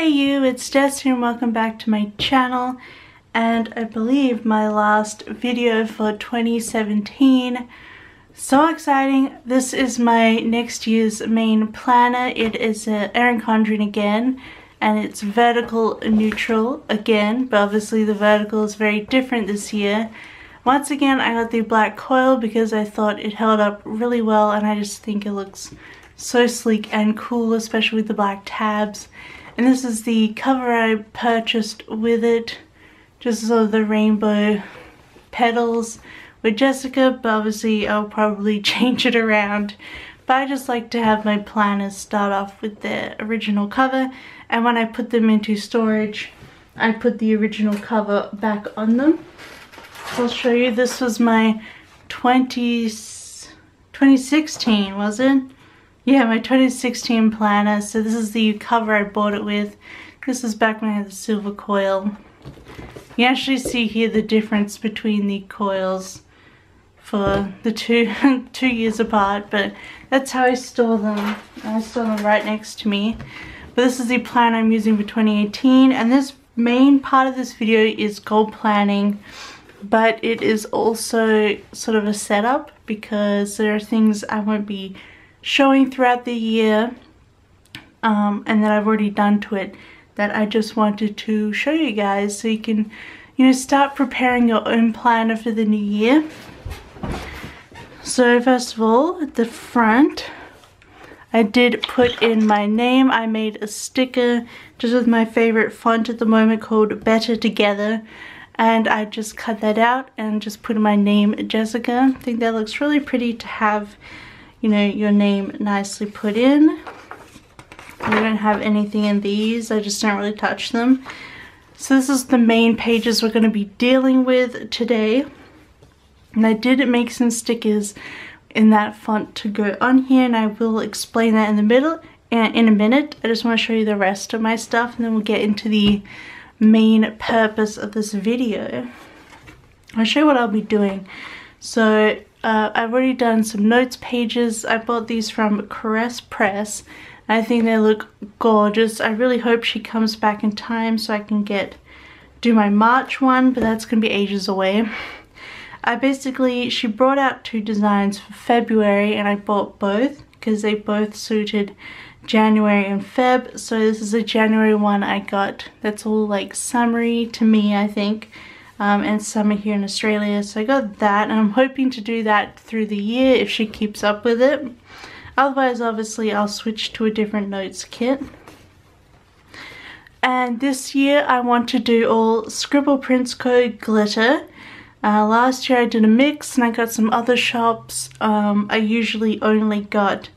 Hey you, it's Jess here and welcome back to my channel, and I believe my last video for 2017. So exciting. This is my next year's main planner. It is a Erin Condren again, and it's vertical neutral again, but obviously the vertical is very different this year. Once again, I got the black coil because I thought it held up really well, and I just think it looks so sleek and cool, especially with the black tabs. And this is the cover I purchased with it, just sort of the rainbow petals with Jessica, but obviously I'll probably change it around. But I just like to have my planners start off with the original cover, and when I put them into storage, I put the original cover back on them. I'll show you. This was my 2016, was it? Yeah, my 2016 planner. So this is the cover I bought it with. This is back when I had the silver coil. You actually see here the difference between the coils for the two years apart, but that's how I store them. I store them right next to me. But this is the plan I'm using for 2018, and this main part of this video is goal planning, but it is also sort of a setup because there are things I won't be showing throughout the year and that I've already done to it that I just wanted to show you guys so you can, you know, start preparing your own planner for the new year. So first of all, at the front I did put in my name. I made a sticker just with my favorite font at the moment called Better Together, and I just cut that out and just put in my name, Jessica. I think that looks really pretty to have, you know, your name nicely put in. We don't have anything in these, I just don't really touch them. So this is the main pages we're going to be dealing with today. And I did make some stickers in that font to go on here, and I will explain that in the middle in a minute. I just want to show you the rest of my stuff, and then we'll get into the main purpose of this video. I'll show you what I'll be doing. So I've already done some notes pages. I bought these from Caress Press. I think they look gorgeous. I really hope she comes back in time so I can do my March one, but that's gonna be ages away. She brought out two designs for February, and I bought both because they both suited January and Feb. So this is a January one I got. That's all like summery to me, I think. And summer here in Australia, so I got that, and I'm hoping to do that through the year if she keeps up with it. Otherwise, obviously, I'll switch to a different notes kit. And this year I want to do all Scribble Prints Co. glitter. Last year I did a mix and I got some other shops. I usually only got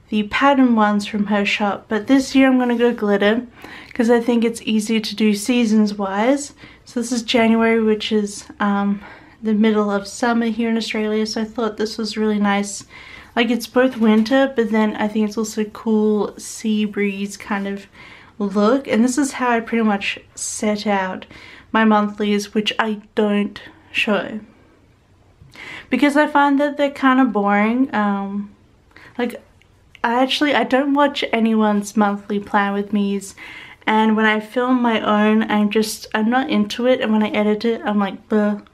the pattern ones from her shop, but this year I'm going to go glitter because I think it's easier to do seasons wise. So this is January, which is the middle of summer here in Australia, so I thought this was really nice. Like, it's both winter, but then I think it's also cool sea breeze kind of look. And this is how I pretty much set out my monthlies, which I don't show because I find that they're kind of boring. Like, I don't watch anyone's monthly plan with me's, and when I film my own, I'm not into it, and when I edit it, I'm like, bleh.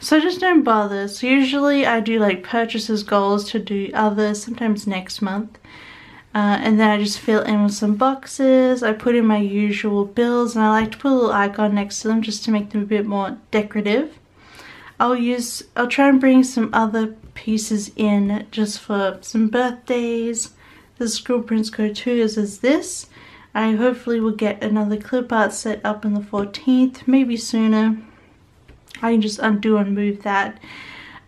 So I just don't bother. So usually I do like purchases goals to do others, sometimes next month. And then I just fill in with some boxes. I put in my usual bills, and I like to put a little icon next to them just to make them a bit more decorative. I'll try and bring some other pieces in just for some birthdays. The Scribble Prints Co. 2 is this. I hopefully will get another clip art set up on the 14th, maybe sooner. I can just undo and move that.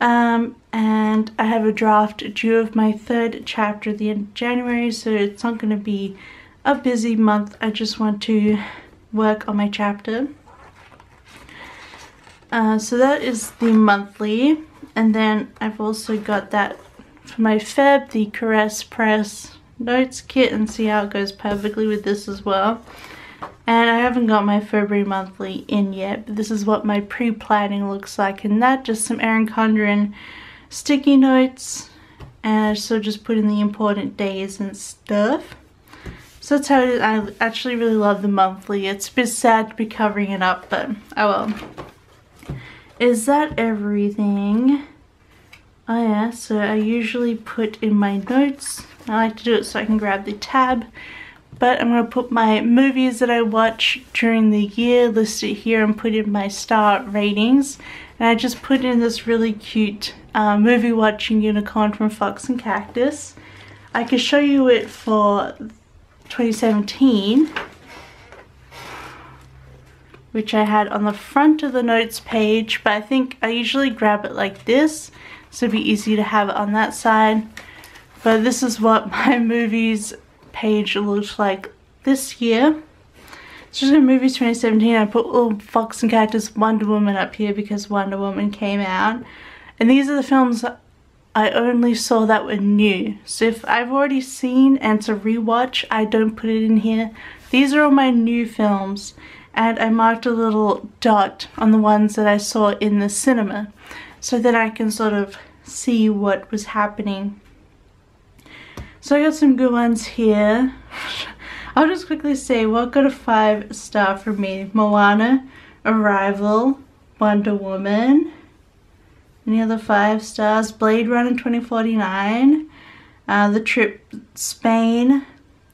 And I have a draft due of my third chapter at the end of January, so it's not going to be a busy month. I just want to work on my chapter. So that is the monthly, and then I've also got that for my Feb, the Caress Press notes kit, and see how it goes perfectly with this as well. And I haven't got my February monthly in yet, but this is what my pre-planning looks like, and that just some Erin Condren sticky notes, and I just put in the important days and stuff. So that's how it is. I actually really love the monthly. It's a bit sad to be covering it up, but oh well. Is that everything? Oh yeah, so I usually put in my notes. I like to do it so I can grab the tab. But I'm going to put my movies that I watch during the year listed here and put in my star ratings. And I just put in this really cute movie watching unicorn from Fox and Cactus. I can show you it for 2017, which I had on the front of the notes page, but I think I usually grab it like this, so it'd be easy to have it on that side. But this is what my movies page looks like this year. It's just in movies 2017. I put little Fox and Cactus Wonder Woman up here because Wonder Woman came out. And these are the films I only saw that were new. So if I've already seen and it's a rewatch, I don't put it in here. These are all my new films. And I marked a little dot on the ones that I saw in the cinema. So then I can sort of see what was happening. So I got some good ones here. I'll just quickly say what got a 5-star for me. Moana, Arrival, Wonder Woman. Any other 5 stars? Blade Runner 2049, The Trip, Spain,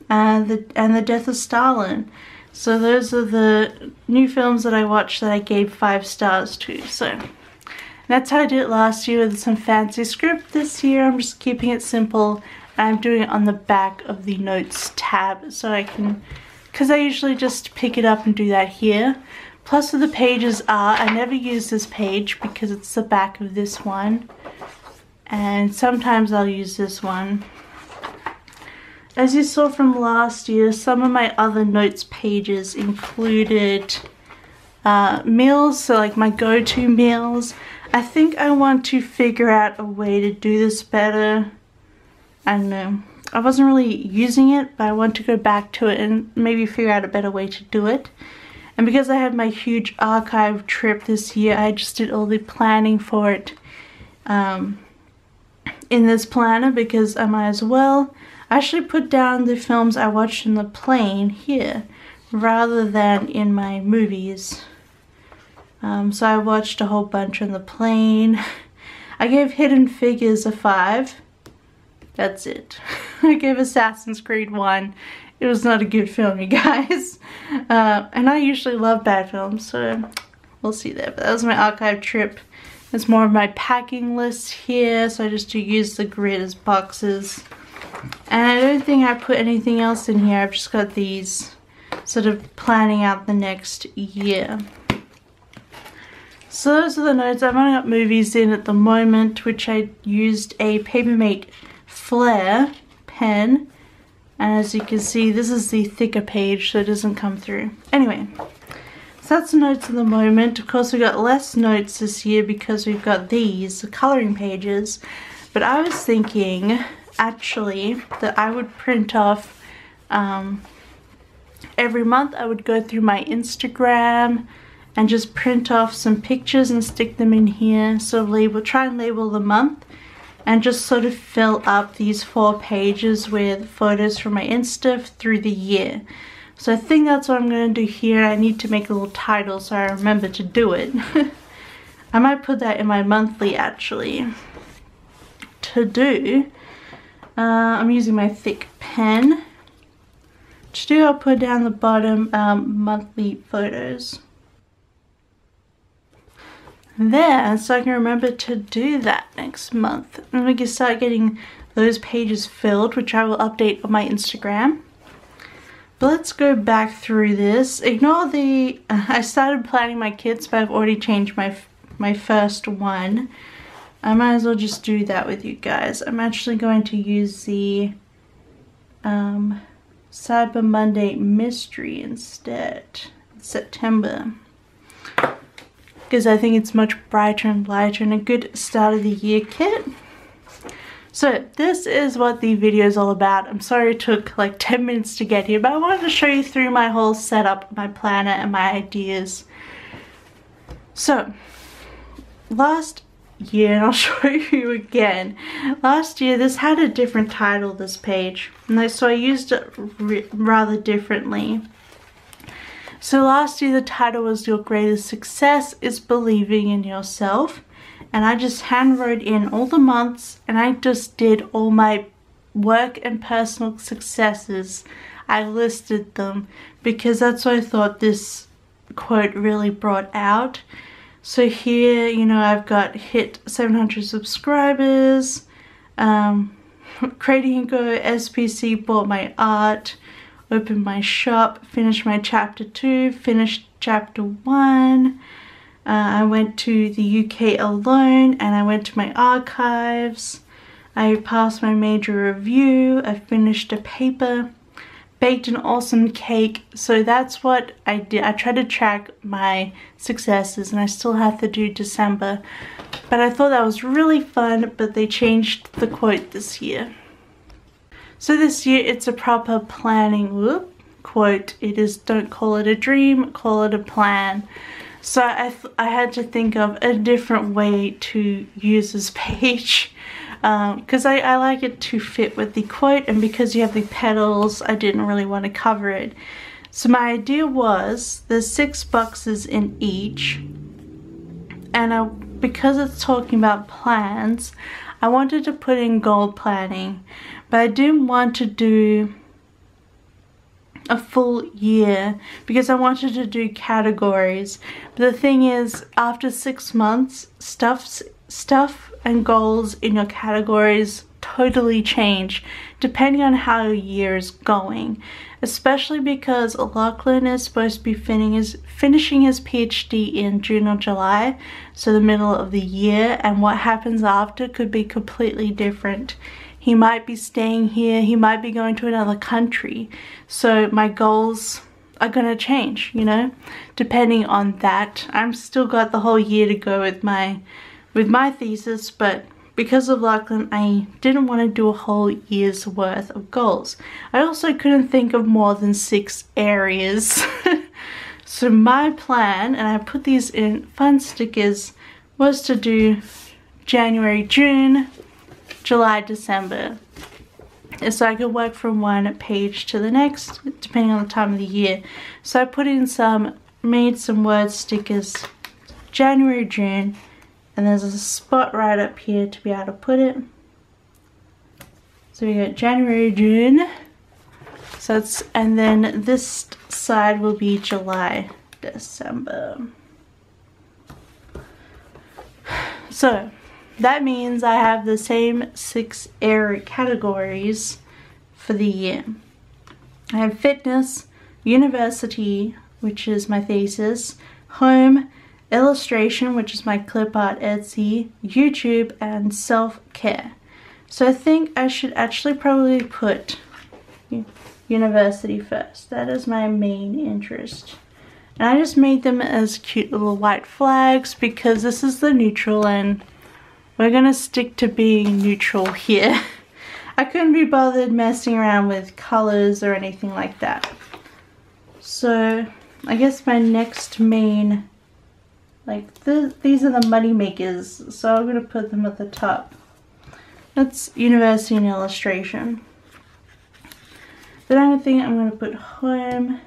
and the Death of Stalin. So those are the new films that I watched that I gave 5 stars to. So that's how I did it last year with some fancy script. This year I'm just keeping it simple. I'm doing it on the back of the notes tab so I can, because I usually just pick it up and do that here. Plus of the pages are, I never use this page because it's the back of this one. And sometimes I'll use this one. As you saw from last year, some of my other notes pages included meals, so like my go-to meals. I think I want to figure out a way to do this better. I don't know. I wasn't really using it, but I want to go back to it and maybe figure out a better way to do it. And because I had my huge archive trip this year, I just did all the planning for it in this planner because I might as well. I actually put down the films I watched in the plane here rather than in my movies. So I watched a whole bunch on the plane. I gave Hidden Figures a 5. That's it. I gave Assassin's Creed 1. It was not a good film, you guys. And I usually love bad films, so we'll see there. But that was my archive trip. There's more of my packing list here, so I just use the grid as boxes. And I don't think I put anything else in here. I've just got these sort of planning out the next year. So those are the notes. I've only got movies in at the moment, which I used a Papermate Flare pen. And as you can see, this is the thicker page, so it doesn't come through. Anyway, so that's the notes at the moment. Of course, we got less notes this year because we've got these, the coloring pages. But I was thinking, actually, that I would print off every month. I would go through my Instagram and just print off some pictures and stick them in here. So try and label the month. And just sort of fill up these 4 pages with photos from my Insta through the year. So I think that's what I'm going to do here. I need to make a little title so I remember to do it. I might put that in my monthly actually. To do, I'm using my thick pen. To do, I'll put down the bottom monthly photos. There, so I can remember to do that next month. And we can start getting those pages filled, which I will update on my Instagram. But let's go back through this. Ignore the, I started planning my kits, but I've already changed my first one. I might as well just do that with you guys. I'm actually going to use the Cyber Monday Mystery instead. It's September. Because I think it's much brighter and lighter and a good start of the year kit. So this is what the video is all about. I'm sorry it took like 10 minutes to get here, but I wanted to show you through my whole setup, my planner and my ideas. So last year, and I'll show you again. Last year this had a different title, this page, and so I used it rather differently. So last year the title was Your Greatest Success is Believing in Yourself, and I just hand wrote in all the months, and I just did all my work and personal successes. I listed them because that's what I thought this quote really brought out. So here, you know, I've got hit 700 subscribers, Creating and Go, SPC, bought my art, opened my shop, finished my chapter 2, finished chapter 1. I went to the UK alone, and I went to my archives. I passed my major review. I finished a paper, baked an awesome cake. So that's what I did. I tried to track my successes, and I still have to do December. But I thought that was really fun, but they changed the quote this year. So this year it's a proper planning quote. It is, don't call it a dream, call it a plan. So I had to think of a different way to use this page, because I like it to fit with the quote, and because you have the petals, I didn't really want to cover it. So my idea was there's 6 boxes in each, and because it's talking about plans, I wanted to put in goal planning, but I didn't want to do a full year because I wanted to do categories. But the thing is, after 6 months, stuff and goals in your categories totally change depending on how your year is going, especially because Lachlan is supposed to be finishing his PhD in June or July, so the middle of the year, and what happens after could be completely different. He might be staying here, he might be going to another country, so my goals are gonna change, you know, depending on that. I'm still got the whole year to go with my thesis, but because of Lachlan, I didn't want to do a whole year's worth of goals. I also couldn't think of more than 6 areas. So my plan, and I put these in fun stickers, was to do January, June, July, December. So I could work from one page to the next, depending on the time of the year. So I put in made some word stickers, January, June, and there's a spot right up here to be able to put it. So we got January, June. So it's, and then this side will be July, December. So that means I have the same 6 area categories for the year. I have fitness, university, which is my thesis, home, illustration, which is my clip art Etsy, YouTube, and self-care. So I think I should actually probably put university first. That is my main interest. And I just made them as cute little white flags because this is the neutral, and we're gonna stick to being neutral here. I couldn't be bothered messing around with colors or anything like that. So I guess my next main, these are the money makers, so I'm gonna put them at the top. That's university and illustration. Then I think I'm gonna put home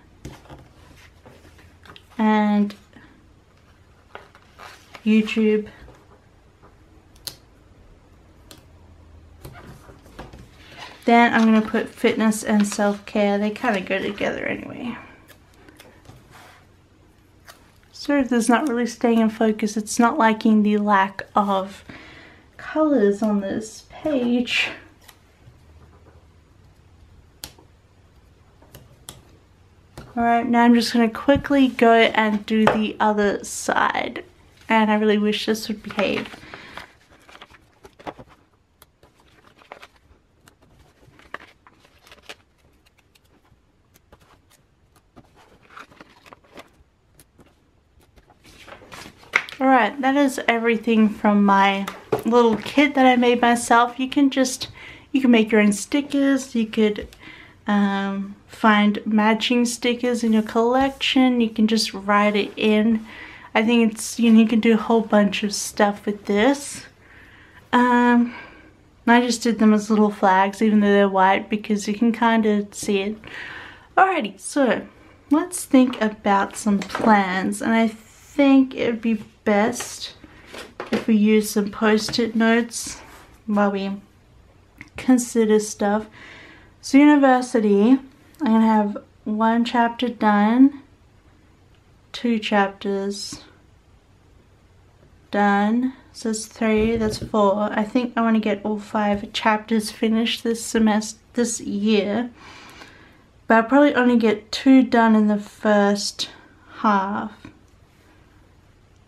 and YouTube. Then I'm gonna put fitness and self-care. They kind of go together anyway. Sorry if this is not really staying in focus. It's not liking the lack of colors on this page. Alright, now I'm just going to quickly go and do the other side. And I really wish this would behave. Alright, that is everything from my little kit that I made myself. You can make your own stickers. You could find matching stickers in your collection. You can just write it in. I think it's, you know, you can do a whole bunch of stuff with this. I just did them as little flags even though they're white because you can kind of see it. Alrighty, so let's think about some plans, and I think it would be best if we use some post-it notes while we consider stuff. So university, I'm gonna have 1 chapter done, 2 chapters done, so that's 3, that's 4. I think I want to get all 5 chapters finished this semester, this year, but I'll probably only get 2 done in the first half.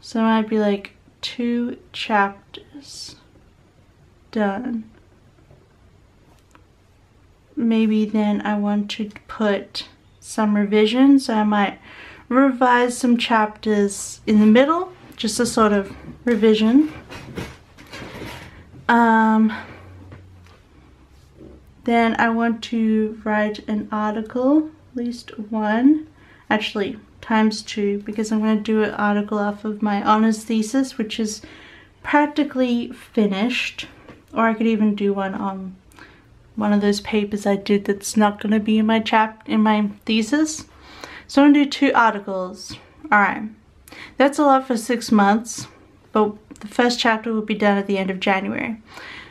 So it might be like 2 chapters done. Maybe then I want to put some revisions, so I might revise some chapters in the middle, just a sort of revision. Then I want to write an article, at least 1, actually ×2, because I'm going to do an article off of my honors thesis, which is practically finished, or I could even do one on one of those papers I did that's not going to be in my thesis. So I'm going to do 2 articles. Alright, that's a lot for 6 months, but the first chapter will be done at the end of January.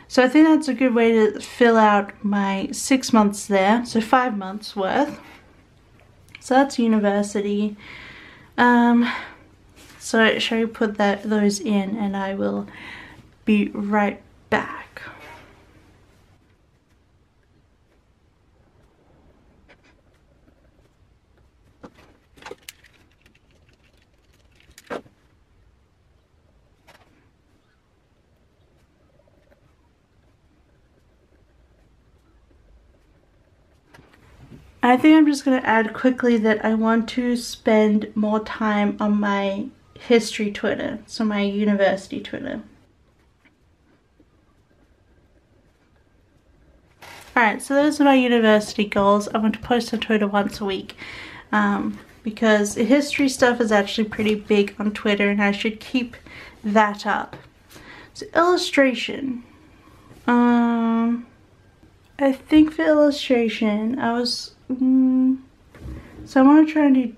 So I think that's a good way to fill out my 6 months there, so 5 months worth. So that's university. So shall we put those in, and I will be right back. I think I'm just going to add quickly that I want to spend more time on my history Twitter, so my university Twitter. Alright, so those are my university goals. I want to post on Twitter once a week because history stuff is actually pretty big on Twitter, and I should keep that up. So illustration. I think for illustration, I was... so I want to try and do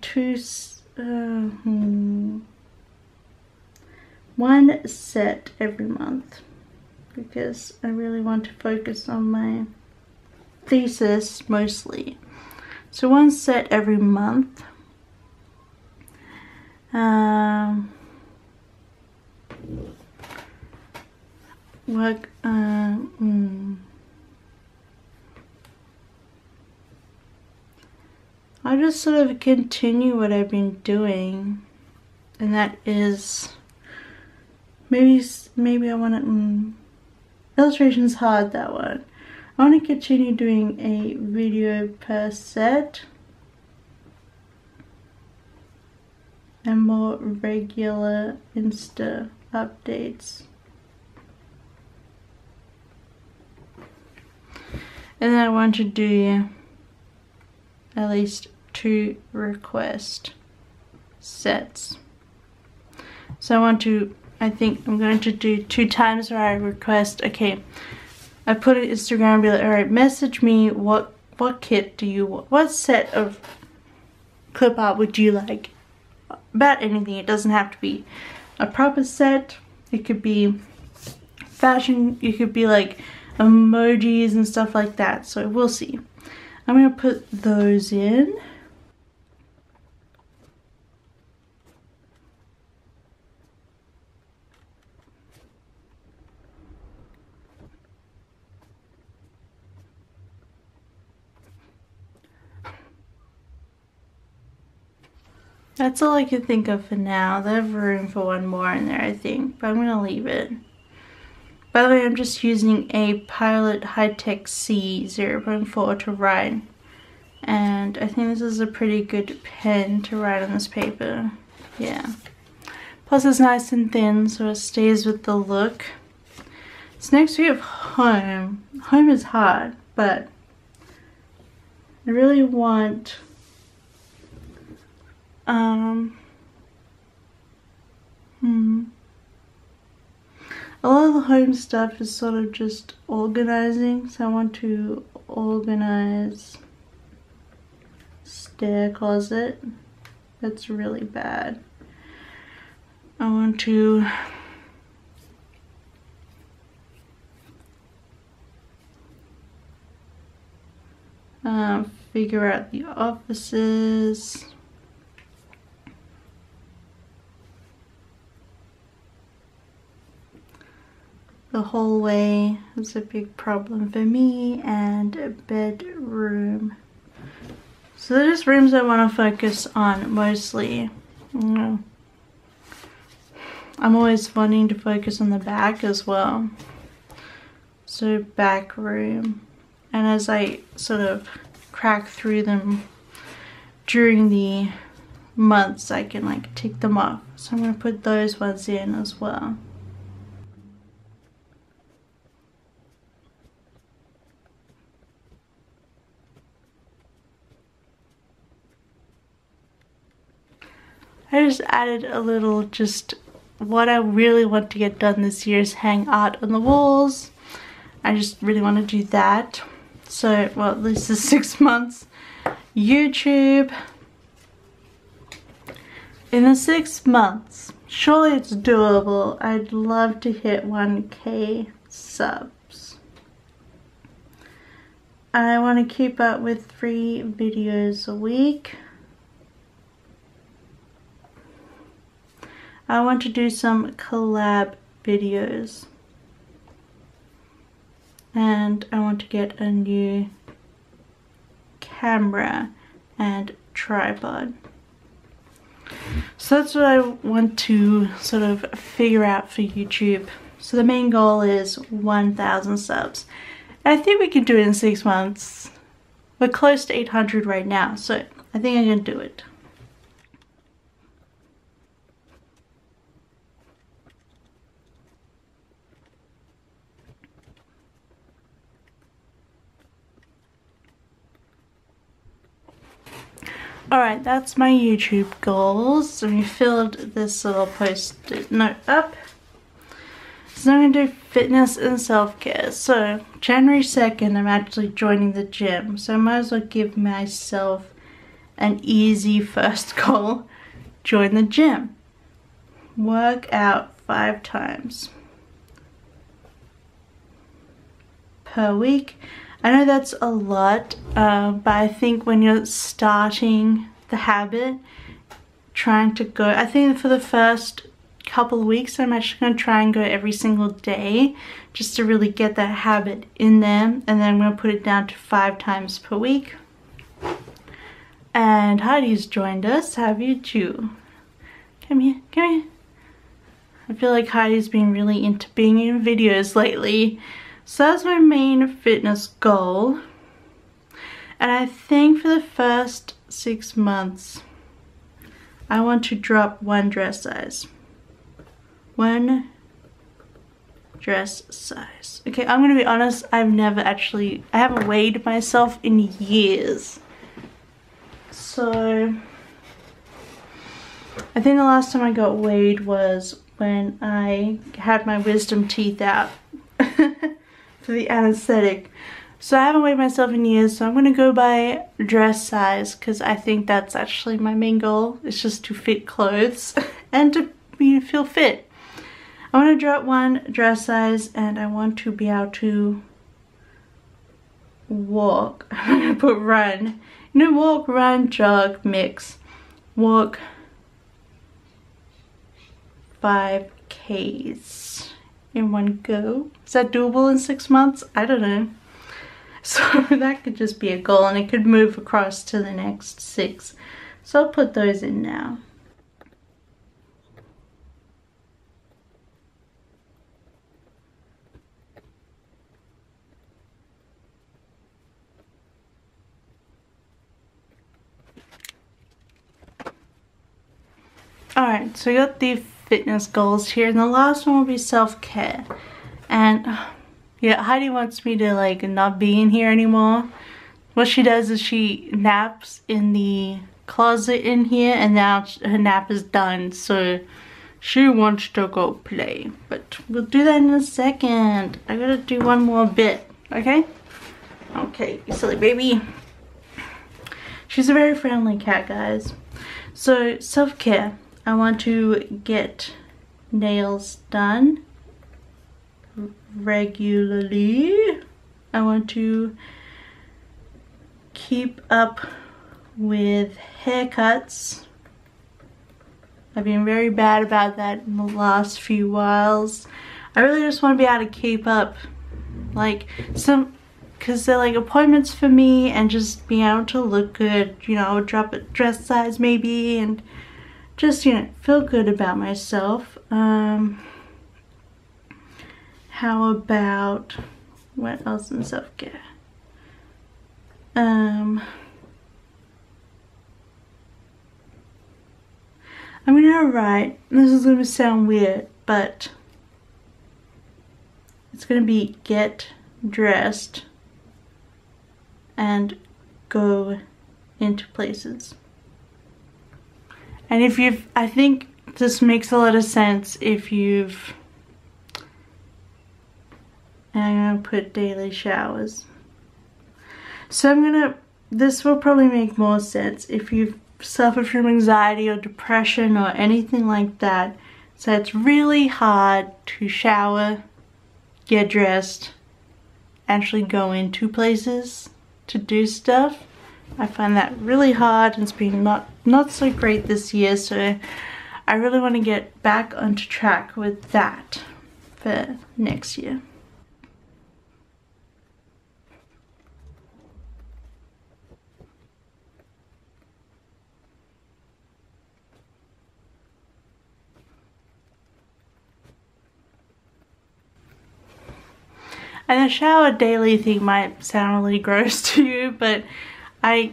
1 set every month, because I really want to focus on my thesis mostly. So 1 set every month. I'll just sort of continue what I've been doing, and that is maybe I want to illustration's hard, that one. I want to continue doing a video per set and more regular Insta updates. And then I want to do at least 2 request sets. So I think I'm going to do 2 times where I request, okay, I put it on Instagram and be like, alright, message me what kit do you want, what set of clip art would you like? About anything. It doesn't have to be a proper set. It could be fashion, it could be like emojis and stuff like that. So we'll see. I'm going to put those in. That's all I can think of for now. There's room for 1 more in there, I think, but I'm going to leave it. By the way, I'm just using a Pilot High-Tech C 0.4 to write, and I think this is a pretty good pen to write on this paper. Yeah. Plus it's nice and thin, so it stays with the look. So next we have home. Home is hard, but I really want A lot of the home stuff is sort of just organizing, so I want to organize stair closet. That's really bad. I want to figure out the offices. The hallway is a big problem for me, and a bedroom. So they're just rooms I want to focus on mostly. I'm always wanting to focus on the back as well. So back room. And as I sort of crack through them during the months, I can like tick them off. So I'm going to put those ones in as well. I just added a little, just what I really want to get done this year is hang art on the walls. I just really want to do that. So, well, this is 6 months. YouTube. In the 6 months, surely it's doable. I'd love to hit 1K subs. I want to keep up with 3 videos a week. I want to do some collab videos. And I want to get a new camera and tripod. So that's what I want to sort of figure out for YouTube. So the main goal is 1,000 subs. And I think we can do it in 6 months. We're close to 800 right now, so I think I can do it. Alright, that's my YouTube goals. So we filled this little post-it note up. So I'm going to do fitness and self-care. So January 2nd, I'm actually joining the gym. So I might as well give myself an easy first goal. Join the gym. Work out 5 times per week. I know that's a lot, but I think when you're starting the habit, trying to go, I think for the first couple of weeks, I'm actually going to try and go every single day just to really get that habit in there. And then I'm going to put it down to 5 times per week. And Heidi's joined us. How have you too? Come here, come here. I feel like Heidi's been really into being in videos lately. So that's my main fitness goal. And I think for the first 6 months, I want to drop 1 dress size. 1 dress size. Okay, I'm gonna be honest, I haven't weighed myself in years. So, I think the last time I got weighed was when I had my wisdom teeth out. For the anesthetic. So I haven't weighed myself in years, so I'm gonna go by dress size because I think that's actually my main goal. It's just to fit clothes and to feel fit. I want to drop 1 dress size, and I want to be able to walk. I'm gonna put run. You know, walk, run, jog, mix. Walk 5Ks. in one go. Is that doable in 6 months? I don't know. So that could just be a goal, and it could move across to the next 6. So I'll put those in now. Alright, so we got the fitness goals here, and the last one will be self-care. And yeah, Heidi wants me to like not be in here anymore. What she does is she naps in the closet in here, and now her nap is done, so She wants to go play, but we'll do that in a second. I gotta do one more bit, okay? Okay, you silly baby. She's a very friendly cat, guys. So, self-care. I want to get nails done regularly. I want to keep up with haircuts. I've been very bad about that in the last few whiles. I really just want to be able to keep up, like because they're like appointments for me, and just being able to look good, you know, drop a dress size maybe, and just, you know, feel good about myself. How about, what else in self-care? I'm gonna write, this is gonna sound weird, but it's gonna be get dressed and go into places. And if you've, I think this makes a lot of sense if you've, and I'm gonna put daily showers. So I'm gonna, this will probably make more sense if you've suffered from anxiety or depression or anything like that. So it's really hard to shower, get dressed, actually go into places to do stuff. I find that really hard, and it's been not so great this year, so I really want to get back onto track with that for next year. And the shower daily thing might sound really gross to you, but I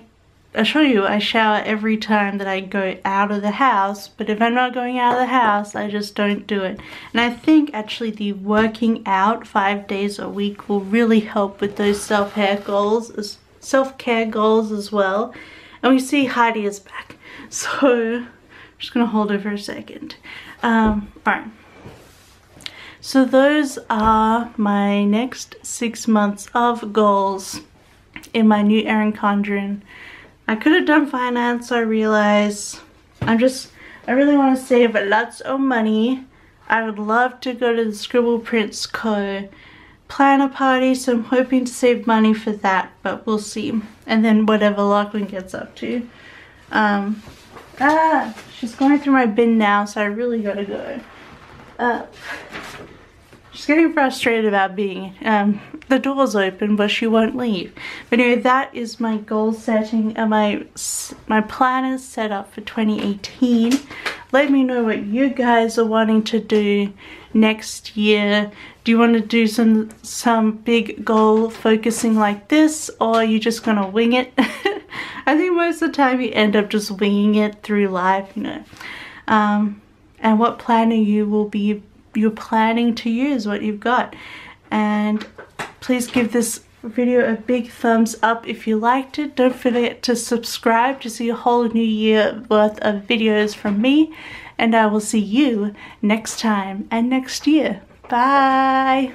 assure you I shower every time that I go out of the house. But if I'm not going out of the house, I just don't do it. And I think actually the working out 5 days a week will really help with those self-care goals as well. And we see Heidi is back, so I'm just gonna hold her for a second. Alright. So those are my next 6 months of goals in my new Erin Condren. I could have done finance, I realize. I really want to save lots of money. I would love to go to the Scribble Prints Co. planner party, so I'm hoping to save money for that, but we'll see. And then whatever Lachlan gets up to. She's going through my bin now, so I really gotta go. She's getting frustrated about being, the door's open but she won't leave. But anyway, that is my goal setting and my planners set up for 2018. Let me know what you guys are wanting to do next year. Do you want to do some big goal focusing like this, or are you just gonna wing it? I think most of the time you end up just winging it through life, you know. And what planner you're planning to use, what you've got. And please give this video a big thumbs up if you liked it. Don't forget to subscribe to see a whole new year worth of videos from me, and I will see you next time and next year. Bye.